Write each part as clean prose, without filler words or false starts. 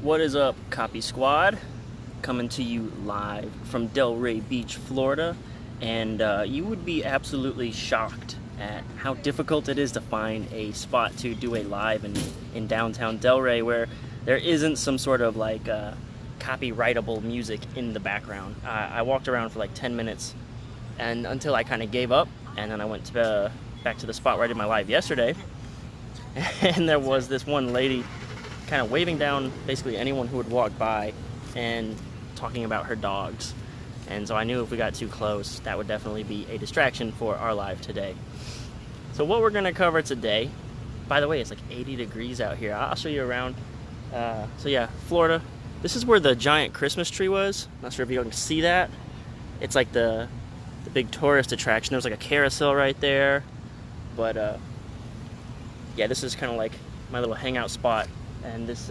What is up, Copy Squad? Coming to you live from Delray Beach, Florida, and you would be absolutely shocked at how difficult it is to find a spot to do a live in downtown Delray where there isn't some sort of like copyrightable music in the background. I walked around for like 10 minutes and until I kind of gave up, and then I went back to the spot where I did my live yesterday, and there was this one lady kind of waving down basically anyone who would walk by and talking about her dogs. And so I knew if we got too close, that would definitely be a distraction for our live today. So what we're going to cover today, by the way, it's like 80 degrees out here. I'll show you around. So yeah, Florida. This is where the giant Christmas tree was. Not sure if you can see that. It's like the big tourist attraction. There's like a carousel right there. But yeah, this is kind of like my little hangout spot. And this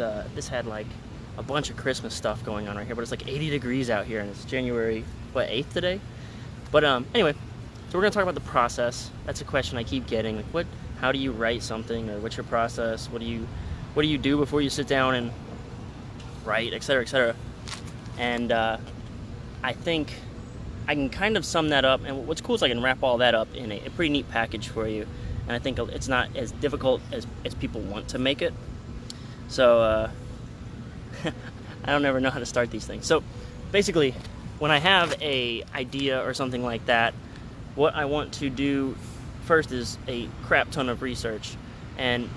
had like a bunch of Christmas stuff going on right here, but it's like 80 degrees out here, and it's January 8th today. But anyway, so we're gonna talk about the process. That's a question I keep getting, like how do you write something, or what's your process? What do you do before you sit down and write, etc., etc. And I think I can kind of sum that up, and what's cool is I can wrap all that up in a pretty neat package for you, and I think it's not as difficult as people want to make it. So I don't ever know how to start these things. So basically, when I have a idea or something like that, what I want to do first is a crap ton of research. And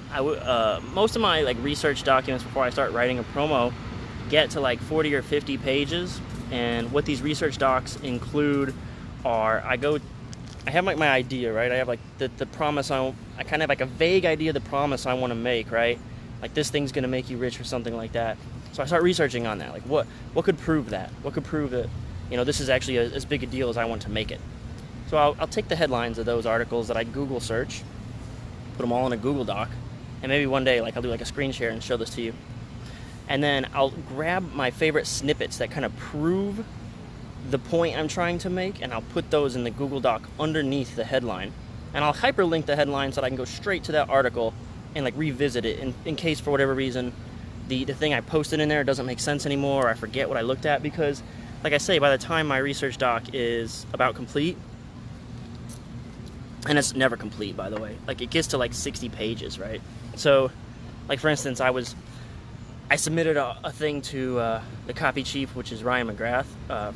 most of my like research documents before I start writing a promo get to like 40 or 50 pages. And what these research docs include are I have like my idea, right? I have like the promise. I kind of have like a vague idea of the promise I want to make, right? Like this thing's gonna make you rich or something like that. So I start researching on that. Like what could prove that? What could prove that, this is actually as big a deal as I want to make it? So I'll take the headlines of those articles that I Google search, put them all in a Google Doc, and maybe one day like I'll do like a screen share and show this to you. And then I'll grab my favorite snippets that kind of prove the point I'm trying to make, and I'll put those in the Google Doc underneath the headline. And I'll hyperlink the headline so that I can go straight to that article and like revisit it in case for whatever reason the thing I posted in there doesn't make sense anymore, or I forget what I looked at, because like I say, by the time my research doc is about complete, and it's never complete, by the way, like it gets to like 60 pages, right? So like for instance, I submitted a thing to the copy chief, which is Ryan McGrath,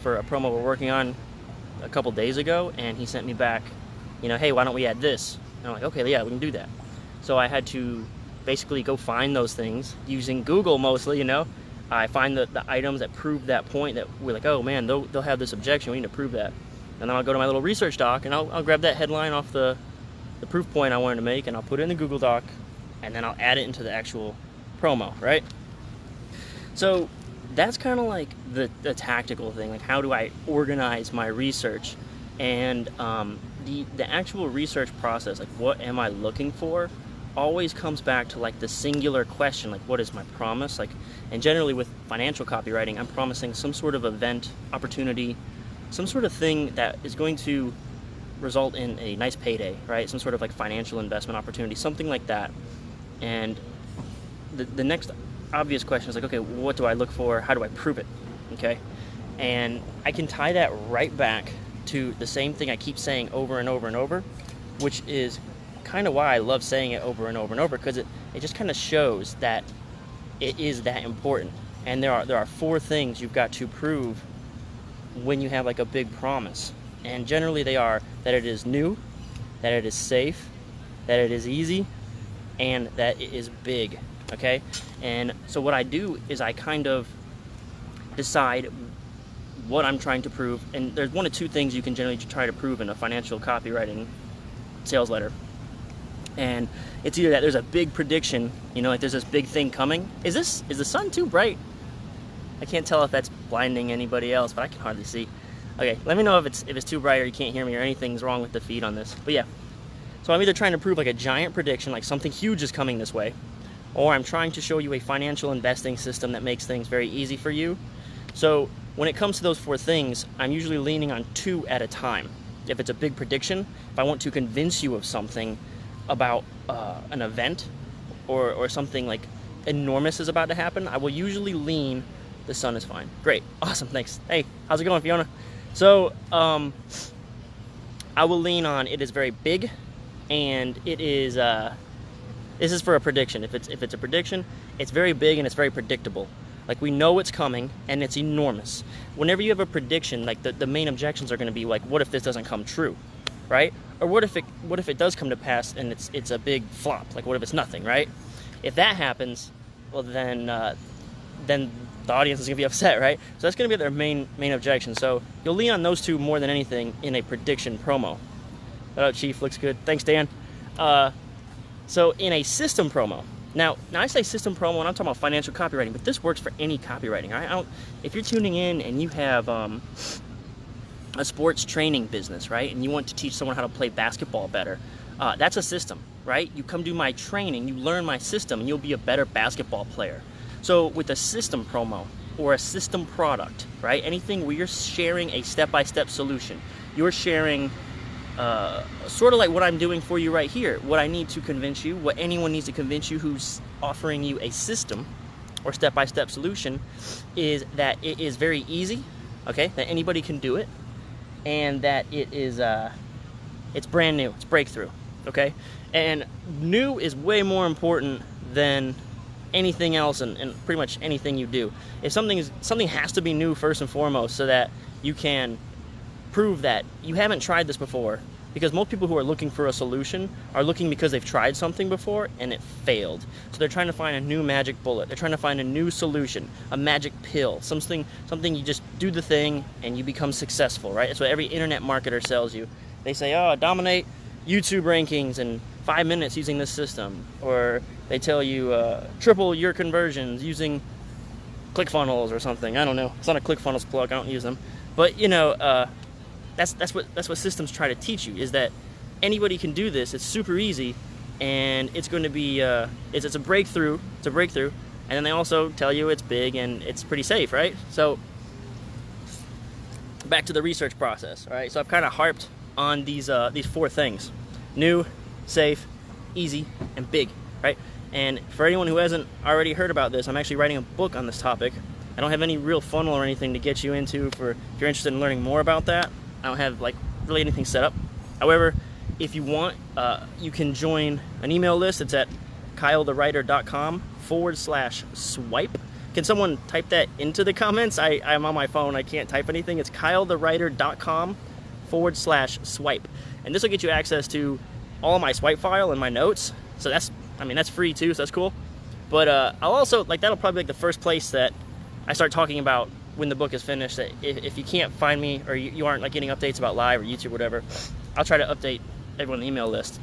for a promo we're working on a couple days ago, and he sent me back, hey, why don't we add this? And I'm like, okay, yeah, we can do that. So I had to basically go find those things using Google mostly, I find the items that prove that point that we're like, oh man, they'll have this objection, we need to prove that. And then I'll go to my little research doc and I'll grab that headline off the proof point I wanted to make, and I'll put it in the Google Doc, and then I'll add it into the actual promo, right? So that's kind of like the tactical thing, like how do I organize my research? And the actual research process, like what am I looking for, always comes back to like the singular question, like what is my promise? Like, and generally with financial copywriting, I'm promising some sort of event, opportunity, some sort of thing that is going to result in a nice payday, right? Some sort of like financial investment opportunity, something like that. And the next obvious question is like, okay, what do I look for? How do I prove it? Okay. And I can tie that right back to the same thing I keep saying over and over and over, which is kind of why I love saying it over and over and over, because it just kind of shows that it is that important. And there are 4 things you've got to prove when you have like a big promise. And generally they are that it is new, that it is safe, that it is easy, and that it is big. Okay? And so what I do is I kind of decide what I'm trying to prove, and there's 1 of 2 things you can generally try to prove in a financial copywriting sales letter. And it's either that there's a big prediction, like there's this big thing coming. Is the sun too bright? I can't tell if that's blinding anybody else, but I can hardly see. Okay, let me know if it's too bright or you can't hear me or anything's wrong with the feed on this. But yeah, so I'm either trying to prove like a giant prediction, like something huge is coming this way, or I'm trying to show you a financial investing system that makes things very easy for you. So when it comes to those 4 things, I'm usually leaning on 2 at a time. If it's a big prediction, if I want to convince you of something about an event or something like enormous is about to happen, I will usually lean, the sun is fine. Great, awesome, thanks. Hey, how's it going, Fiona? So, I will lean on it is very big, and it is, this is for a prediction. If it's a prediction, it's very big and it's very predictable. Like, we know it's coming, and it's enormous. Whenever you have a prediction, like, the main objections are going to be like, what if this doesn't come true, right? Or what if it does come to pass and it's a big flop? Like, what if it's nothing, right? If that happens, well, then the audience is going to be upset, right? So that's going to be their main objection. So you'll lean on those two more than anything in a prediction promo. Shout out, Chief, looks good. Thanks, Dan. So in a system promo, now I say system promo, and I'm talking about financial copywriting, but this works for any copywriting, right? If you're tuning in and you have a sports training business, right, and you want to teach someone how to play basketball better, that's a system, right? You come do my training, you learn my system, and you'll be a better basketball player. So with a system promo or a system product, right, anything where you're sharing a step-by-step solution, you're sharing sort of like what I'm doing for you right here, what I need to convince you, what anyone needs to convince you who's offering you a system or step-by-step solution, is that it is very easy, okay, that anybody can do it, and that it is, it's brand new, it's breakthrough, okay? And new is way more important than anything else and pretty much anything you do. If something has to be new first and foremost, so that you can prove that you haven't tried this before, because most people who are looking for a solution are looking because they've tried something before and it failed. So they're trying to find a new magic bullet. They're trying to find a new solution, a magic pill, something you just do the thing and you become successful, right? That's what every internet marketer sells you. They say, oh, dominate YouTube rankings in 5 minutes using this system, or they tell you triple your conversions using ClickFunnels or something. I don't know. It's not a ClickFunnels plug. I don't use them, but you know, that's what systems try to teach you, is that anybody can do this. It's super easy, and it's going to be it's a breakthrough. It's a breakthrough, and then they also tell you it's big and it's pretty safe, right? So back to the research process, all right? So I've kind of harped on these 4 things: new, safe, easy, and big, right? And for anyone who hasn't already heard about this, I'm actually writing a book on this topic. I don't have any real funnel or anything to get you into if you're interested in learning more about that. I don't have like really anything set up. However, if you want, you can join an email list. It's at kylethewriter.com/swipe. Can someone type that into the comments? I'm on my phone. I can't type anything. It's kylethewriter.com/swipe. And this will get you access to all of my swipe file and my notes. So that's free too, so that's cool. But I'll also, that'll probably be the first place that I start talking about when the book is finished, that if you can't find me, or you aren't getting updates about live or YouTube or whatever, I'll try to update everyone on the email list.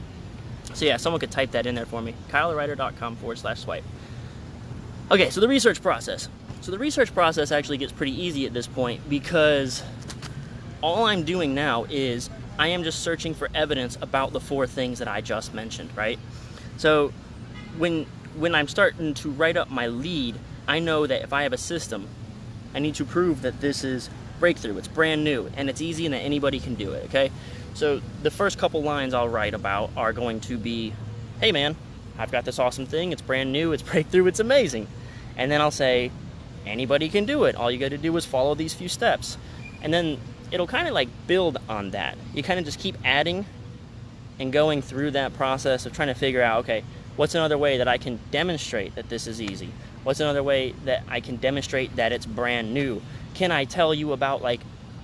So yeah, someone could type that in there for me, kylethewriter.com/swipe. Okay, so the research process. So the research process actually gets pretty easy at this point, because all I'm doing now is I am just searching for evidence about the 4 things that I just mentioned, right? So when I'm starting to write up my lead, I know that if I have a system, I need to prove that this is breakthrough, it's brand new, and it's easy and that anybody can do it, okay? So the first couple lines I'll write about are going to be, hey man, I've got this awesome thing, it's brand new, it's breakthrough, it's amazing. And then I'll say, anybody can do it, all you gotta do is follow these few steps. And then it'll kind of build on that. You kind of just keep adding and going through that process of trying to figure out, okay, what's another way that I can demonstrate that this is easy? What's another way that I can demonstrate that it's brand new? Can I tell you about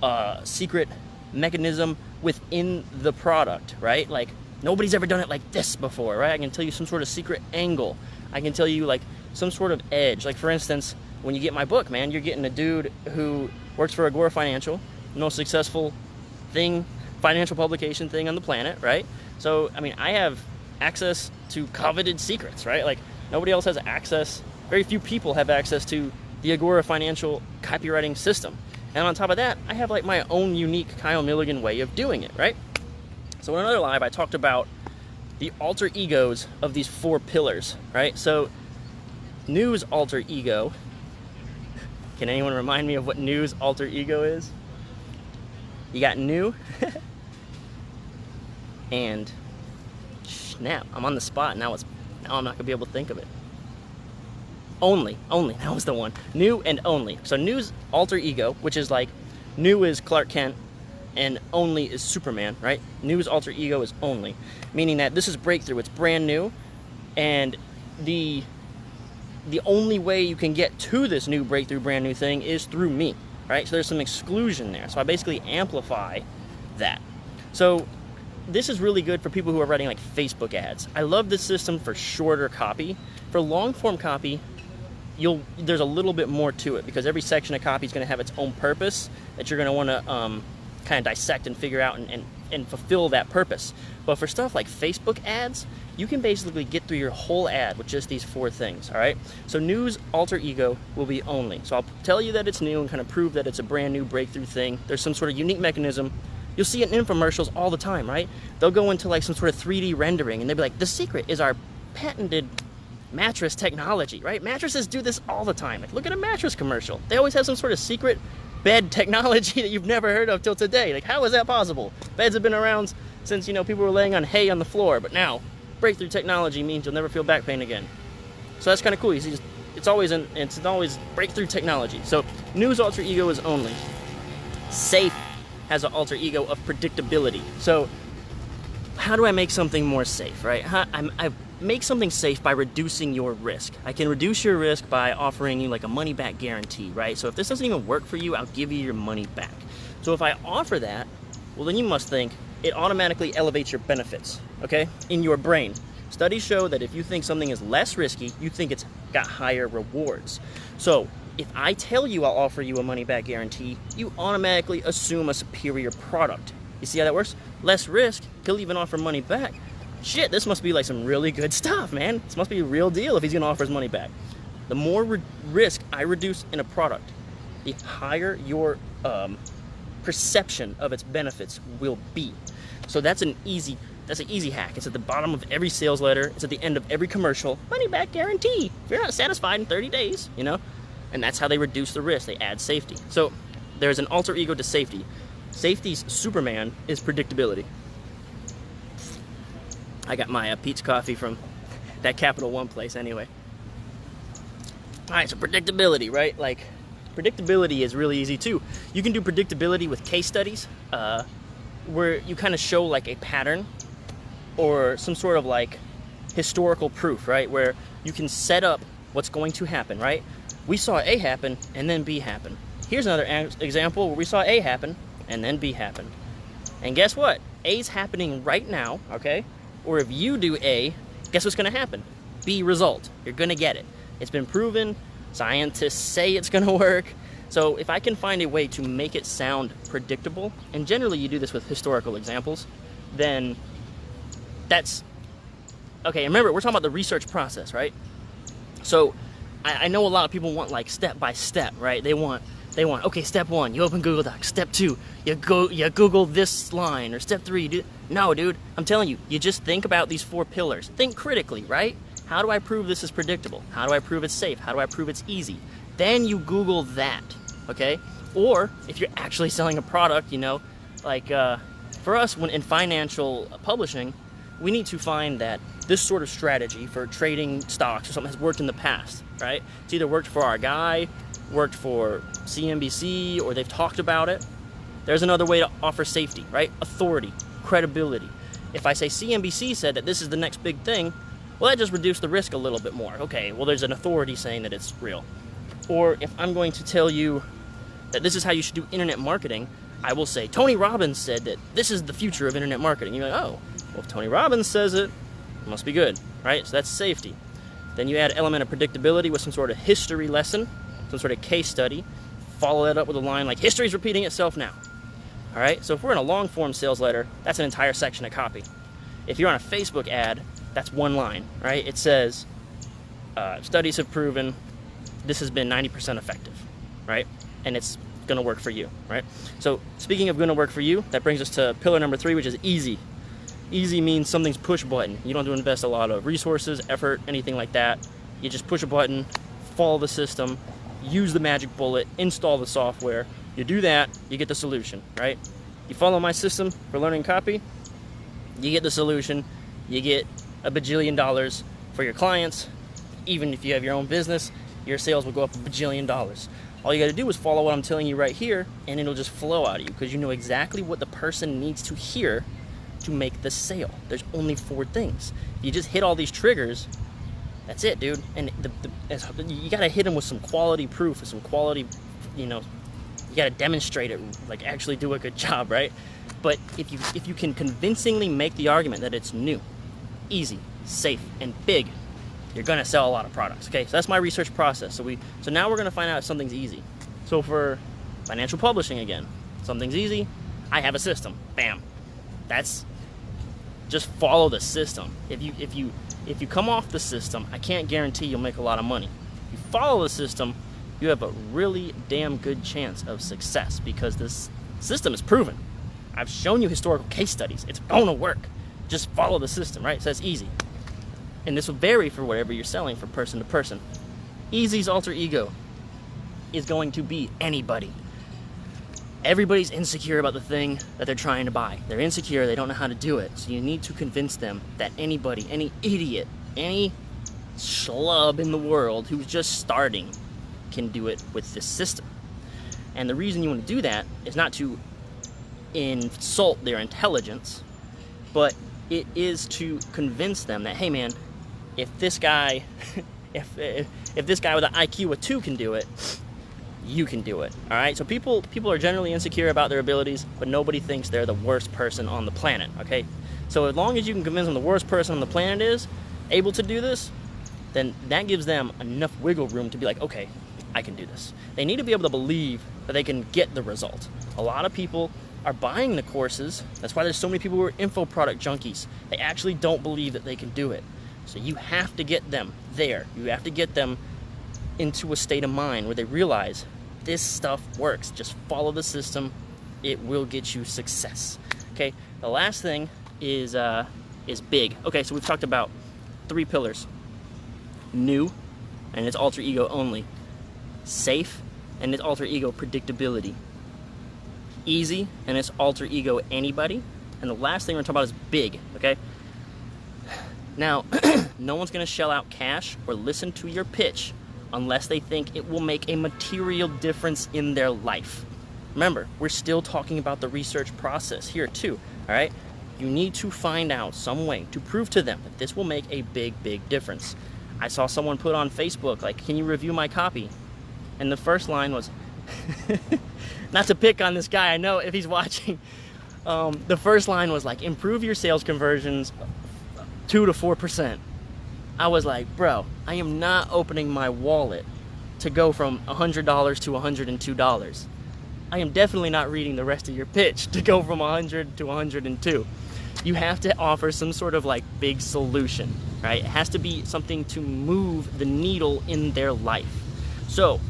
a secret mechanism within the product, right? Nobody's ever done it like this before, right? I can tell you some sort of secret angle. I can tell you some sort of edge. For instance, when you get my book, man, you're getting a dude who works for Agora Financial, the most successful financial publication thing on the planet, right? So, I have access to coveted secrets, right? Nobody else has access. Very few people have access to the Agora Financial copywriting system. And on top of that, I have my own unique Kyle Milligan way of doing it, right? So in another live, I talked about the alter egos of these 4 pillars, right? So news alter ego. Can anyone remind me of what news alter ego is? You got new. And snap, I'm on the spot. Now I'm not gonna be able to think of it. Only, that was the one. New and only. So new's alter ego, which is like, new is Clark Kent, and only is Superman, right? New's alter ego is only, meaning that this is breakthrough. It's brand new, and the only way you can get to this new breakthrough, brand new thing is through me, right? So there's some exclusion there. So I basically amplify that. So this is really good for people who are writing like Facebook ads. I love this system for shorter copy. For long form copy, there's a little bit more to it, because every section of copy is going to have its own purpose that you're going to want to kind of dissect and figure out and fulfill that purpose. But for stuff like Facebook ads, you can basically get through your whole ad with just these 4 things, all right? So new's alter ego will be only. So I'll tell you that it's new and kind of prove that it's a brand new breakthrough thing. There's some sort of unique mechanism. You'll see it in infomercials all the time, right? They'll go into like some sort of 3D rendering, and they'll be like, the secret is our patented mattress technology, right? Mattresses do this all the time. Like, look at a mattress commercial. They always have some sort of secret bed technology that you've never heard of till today. Like, how is that possible? Beds have been around since, you know, people were laying on hay on the floor, but now breakthrough technology means you'll never feel back pain again. So that's kind of cool. You see, it's always breakthrough technology. So new's alter ego is only. Safe has an alter ego of predictability. So how do I make something more safe, right? I make something safe by reducing your risk. I can reduce your risk by offering you like a money back guarantee, right? So if this doesn't even work for you, I'll give you your money back. So if I offer that, well, then you must think it automatically elevates your benefits, okay? In your brain. Studies show that if you think something is less risky, you think it's got higher rewards. So if I tell you I'll offer you a money back guarantee, you automatically assume a superior product. You see how that works? Less risk, he'll even offer money back. Shit, this must be like some really good stuff, man. This must be a real deal if he's gonna offer his money back. The more risk I reduce in a product, the higher your perception of its benefits will be. So that's an easy hack. It's at the bottom of every sales letter. It's at the end of every commercial. Money back guarantee. If you're not satisfied in 30 days, you know? And that's how they reduce the risk. They add safety. So there's an alter ego to safety. Safety's Superman is predictability. I got my Pete's coffee from that Capital One place anyway. All right, so predictability, right? Like, predictability is really easy too. You can do predictability with case studies, where you kind of show like a pattern or some sort of like historical proof, right? Where you can set up what's going to happen, right? We saw A happen and then B happen. Here's another example where we saw A happen and then B happened. And guess what? A's happening right now, okay? Or if you do A, guess what's gonna happen? B result. You're gonna get it. It's been proven. Scientists say it's gonna work. So if I can find a way to make it sound predictable, and generally you do this with historical examples, then that's, okay, remember, we're talking about the research process, right? So I know a lot of people want like step by step, right? They want, okay, step 1, you open Google Docs. Step 2, you Google this line, or step 3, you do. No, dude, I'm telling you, you just think about these 4 pillars. Think critically, right? How do I prove this is predictable? How do I prove it's safe? How do I prove it's easy? Then you Google that, okay? Or if you're actually selling a product, you know, like for us when in financial publishing, we need to find that this sort of strategy for trading stocks or something has worked in the past, right? It's either worked for our guy, worked for CNBC, or they've talked about it. There's another way to offer safety, right? Authority, credibility. If I say CNBC said that this is the next big thing, well, that just reduced the risk a little bit more. Okay, well, there's an authority saying that it's real. Or if I'm going to tell you that this is how you should do internet marketing, I will say, Tony Robbins said that this is the future of internet marketing. You're like, oh, well, if Tony Robbins says it, it must be good, right? So that's safety. Then you add an element of predictability with some sort of history lesson, some sort of case study. Follow that up with a line like, history's repeating itself now. All right, so if we're in a long-form sales letter, that's an entire section of copy. If you're on a Facebook ad, that's one line, right? It says, studies have proven this has been 90% effective, right? And it's gonna work for you, right? So speaking of gonna work for you, that brings us to pillar number 3, which is easy. Easy means something's push button. You don't have to invest a lot of resources, effort, anything like that. You just push a button, follow the system, use the magic bullet, install the software. You do that, you get the solution, right? You follow my system for learning copy, you get the solution, you get $1 bajillion for your clients, even if you have your own business, your sales will go up $1 bajillion. All you got to do is follow what I'm telling you right here, and it'll just flow out of you because you know exactly what the person needs to hear to make the sale. There's only 4 things. If you just hit all these triggers, that's it, dude. And you got to hit them with some quality proof, with some quality, you got to demonstrate it, like actually do a good job, right? But if you can convincingly make the argument that it's new, easy, safe, and big, you're gonna sell a lot of products. Okay, so that's my research process. So now we're gonna find out if something's easy. So for financial publishing again, something's easy. I have a system. Bam. That's just follow the system. If you come off the system, I can't guarantee you'll make a lot of money. If you follow the system, you have a really damn good chance of success because this system is proven. I've shown you historical case studies. It's gonna work. Just follow the system, right? So it's easy. And this will vary for whatever you're selling from person to person. Easy's alter ego is going to be anybody. Everybody's insecure about the thing that they're trying to buy. They're insecure, they don't know how to do it. So you need to convince them that anybody, any idiot, any schlub in the world who's just starting can do it with this system. And the reason you want to do that is not to insult their intelligence, but it is to convince them that, hey man, if this guy if this guy with an IQ of 2 can do it, you can do it. All right, so people are generally insecure about their abilities, but nobody thinks they're the worst person on the planet. Okay, so as long as you can convince them the worst person on the planet is able to do this, then that gives them enough wiggle room to be like, okay, I can do this. They need to be able to believe that they can get the result. A lot of people are buying the courses. That's why there's so many people who are info product junkies. They actually don't believe that they can do it. So you have to get them there. You have to get them into a state of mind where they realize this stuff works. Just follow the system. It will get you success. Okay, the last thing is big. Okay, so we've talked about 3 pillars. New, and it's alter ego only. Safe, and it's alter ego predictability. Easy, and it's alter ego anybody. And the last thing we're going to talk about is big, okay? Now, no one's going to shell out cash or listen to your pitch unless they think it will make a material difference in their life. Remember, we're still talking about the research process here too, all right? You need to find out some way to prove to them that this will make a big, big difference. I saw someone put on Facebook, like, can you review my copy? And the first line was, not to pick on this guy, I know if he's watching, the first line was like, improve your sales conversions 2 to 4%. I was like, bro, I am not opening my wallet to go from $100 to $102. I am definitely not reading the rest of your pitch to go from 100 to 102. You have to offer some sort of like big solution, right? It has to be something to move the needle in their life. So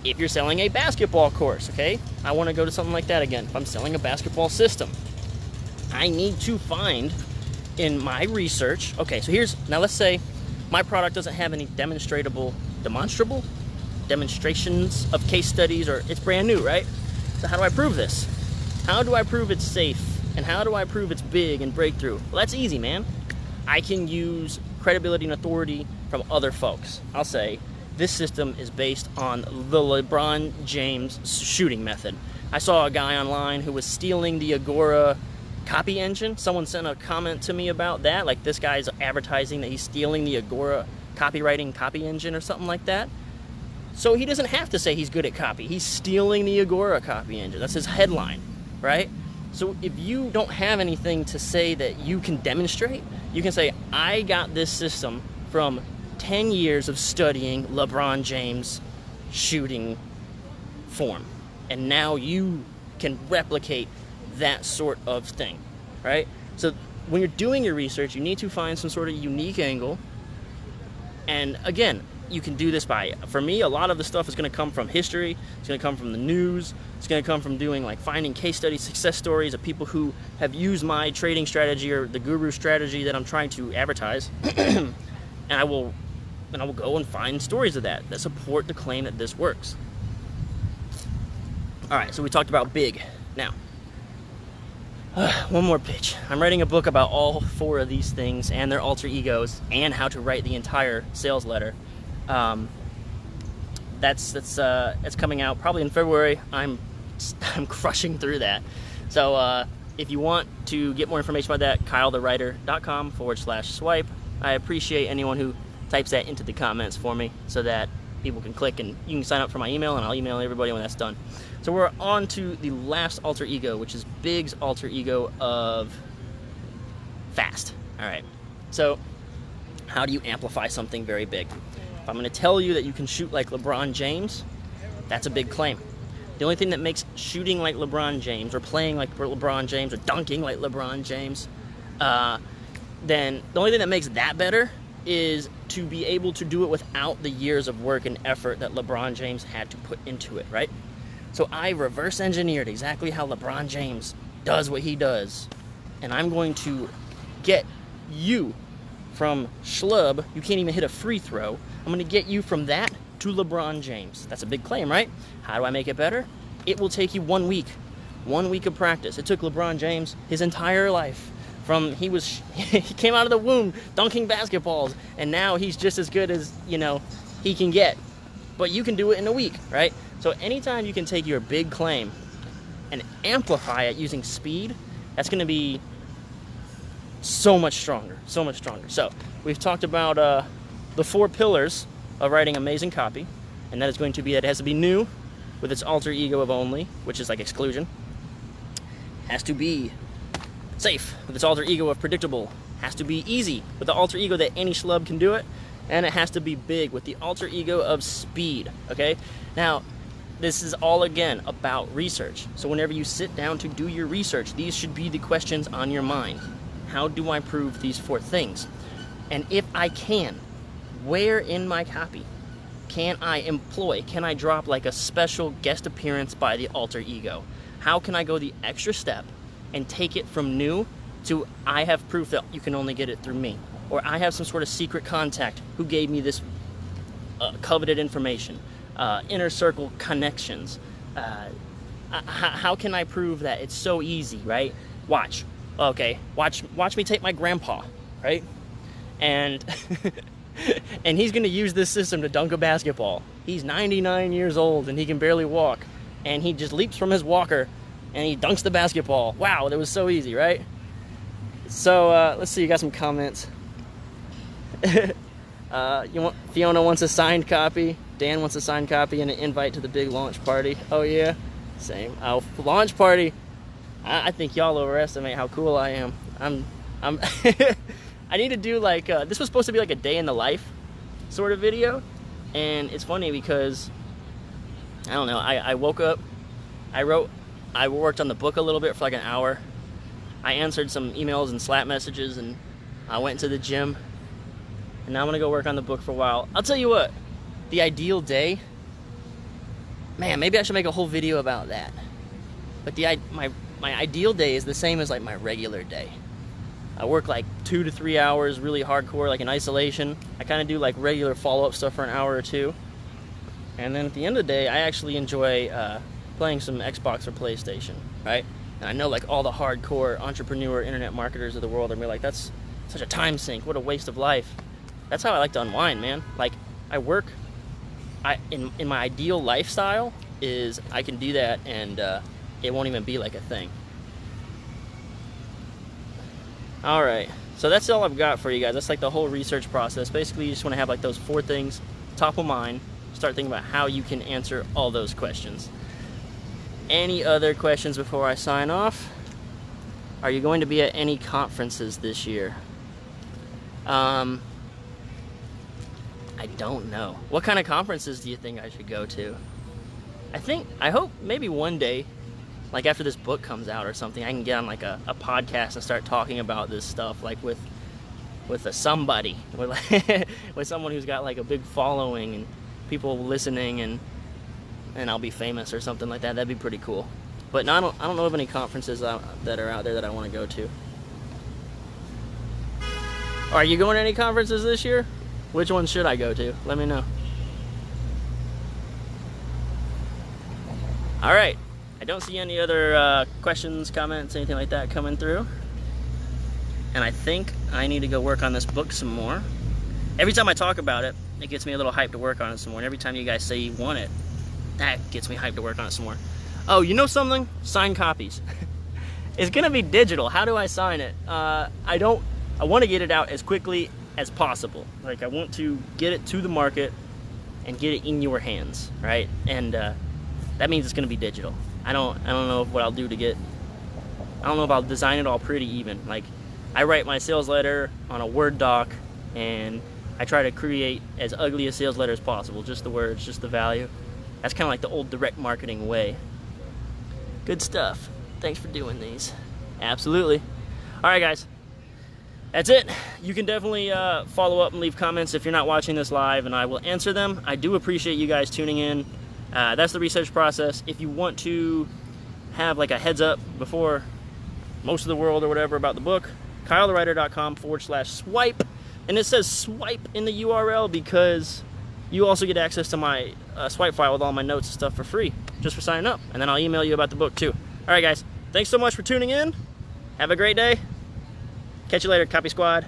if you're selling a basketball course, okay, I want to go to something like that again. If I'm selling a basketball system, I need to find in my research, okay, so now let's say my product doesn't have any demonstrations of case studies, or it's brand new, right? So how do I prove this? How do I prove it's safe? And how do I prove it's big and breakthrough? Well, that's easy, man. I can use credibility and authority from other folks. I'll say, this system is based on the LeBron James shooting method. I saw a guy online who was stealing the Agora copy engine. Someone sent a comment to me about that, like this guy's advertising that he's stealing the Agora copywriting copy engine or something like that. So he doesn't have to say he's good at copy. He's stealing the Agora copy engine. That's his headline, right? So if you don't have anything to say that you can demonstrate, you can say, I got this system from 10 years of studying LeBron James shooting form. And now you can replicate that sort of thing, right? So when you're doing your research, you need to find some sort of unique angle. And again, you can do this for me, a lot of the stuff is going to come from history. It's going to come from the news. It's going to come from doing like finding case studies, success stories of people who have used my trading strategy or the guru strategy that I'm trying to advertise. And I will go and find stories of that support the claim that this works. All right, so we talked about big. Now, one more pitch. I'm writing a book about all 4 of these things and their alter egos and how to write the entire sales letter. it's coming out probably in February. I'm crushing through that. So if you want to get more information about that, kylethewriter.com/swipe. I appreciate anyone who types that into the comments for me so that people can click and you can sign up for my email, and I'll email everybody when that's done. So we're on to the last alter ego, which is Big's alter ego of fast. All right. So how do you amplify something very big? If I'm going to tell you that you can shoot like LeBron James, that's a big claim. The only thing that makes shooting like LeBron James or playing like LeBron James or dunking like LeBron James, then the only thing that makes that better is to be able to do it without the years of work and effort that LeBron James had to put into it, right? So I reverse engineered exactly how LeBron James does what he does, and I'm going to get you from schlub, you can't even hit a free throw, I'm going to get you from that to LeBron James. That's a big claim, right? How do I make it better? It will take you 1 week. 1 week of practice. It took LeBron James his entire life. He came out of the womb dunking basketballs, and now he's just as good as, he can get. But you can do it in a week, right? So anytime you can take your big claim and amplify it using speed, that's going to be so much stronger, so much stronger. So we've talked about the 4 pillars of writing amazing copy, and that is going to be that it has to be new with its alter ego of only, which is like exclusion. It has to be safe with its alter ego of predictable. Has to be easy with the alter ego that any schlub can do it, and it has to be big with the alter ego of speed. Okay, now this is all again about research. So whenever you sit down to do your research, these should be the questions on your mind. How do I prove these 4 things? And if I can, where in my copy can I drop like a special guest appearance by the alter ego? How can I go the extra step and take it from new to I have proof that you can only get it through me, or I have some sort of secret contact who gave me this coveted information, inner circle connections. How can I prove that it's so easy, right? Watch me take my grandpa, right? And and he's gonna use this system to dunk a basketball. He's 99 years old and he can barely walk, and he just leaps from his walker and he dunks the basketball. Wow, that was so easy, right? So let's see, you got some comments. Fiona wants a signed copy. Dan wants a signed copy and an invite to the big launch party. Oh yeah, same. Oh, launch party. I think y'all overestimate how cool I am. I'm I need to do like this was supposed to be like a day in the life sort of video, and it's funny because I don't know. I woke up, I worked on the book a little bit for like an hour. I answered some emails and Slack messages, and I went to the gym, and now I'm gonna go work on the book for a while. I'll tell you what, the ideal day, man, maybe I should make a whole video about that. But my ideal day is the same as like my regular day. I work like 2 to 3 hours really hardcore, like in isolation. I kind of do like regular follow-up stuff for an hour or 2. And then at the end of the day, I actually enjoy playing some Xbox or PlayStation, right? And I know like all the hardcore entrepreneur internet marketers of the world are gonna be like, that's such a time sink, what a waste of life. That's how I like to unwind, man. Like I work, in my ideal lifestyle is I can do that and it won't even be like a thing. All right, so that's all I've got for you guys. That's like the whole research process. Basically, you just want to have like those 4 things top of mind. Start thinking about how you can answer all those questions. Any other questions before I sign off? Are you going to be at any conferences this year? I don't know. What kind of conferences do you think I should go to? I hope maybe one day, like after this book comes out or something, I can get on like a podcast and start talking about this stuff, like with somebody, with someone who's got like a big following and people listening, and I'll be famous or something like that. That'd be pretty cool. But no, I don't know of any conferences that are out there that I want to go to. Are you going to any conferences this year? Which one should I go to? Let me know. All right. I don't see any other questions, comments, anything like that coming through. And I think I need to go work on this book some more. Every time I talk about it, it gets me a little hyped to work on it some more. And every time you guys say you want it, that gets me hyped to work on it some more. Oh, you know something? Sign copies. It's gonna be digital. How do I sign it? I want to get it out as quickly as possible. Like, I want to get it to the market and get it in your hands, right? And that means it's gonna be digital. I don't know what I'll do to get. I don't know if I'll design it all pretty even. Like, I write my sales letter on a Word doc, and I try to create as ugly a sales letter as possible. Just the words, just the value. That's kind of like the old direct marketing way. Good stuff. Thanks for doing these. Absolutely. All right, guys. That's it. You can definitely follow up and leave comments if you're not watching this live, and I will answer them. I do appreciate you guys tuning in. That's the research process. If you want to have like a heads up before most of the world or whatever about the book, kylethewriter.com/swipe. And it says swipe in the URL because you also get access to my swipe file with all my notes and stuff for free, just for signing up. And then I'll email you about the book too. All right, guys. Thanks so much for tuning in. Have a great day. Catch you later, Copy Squad.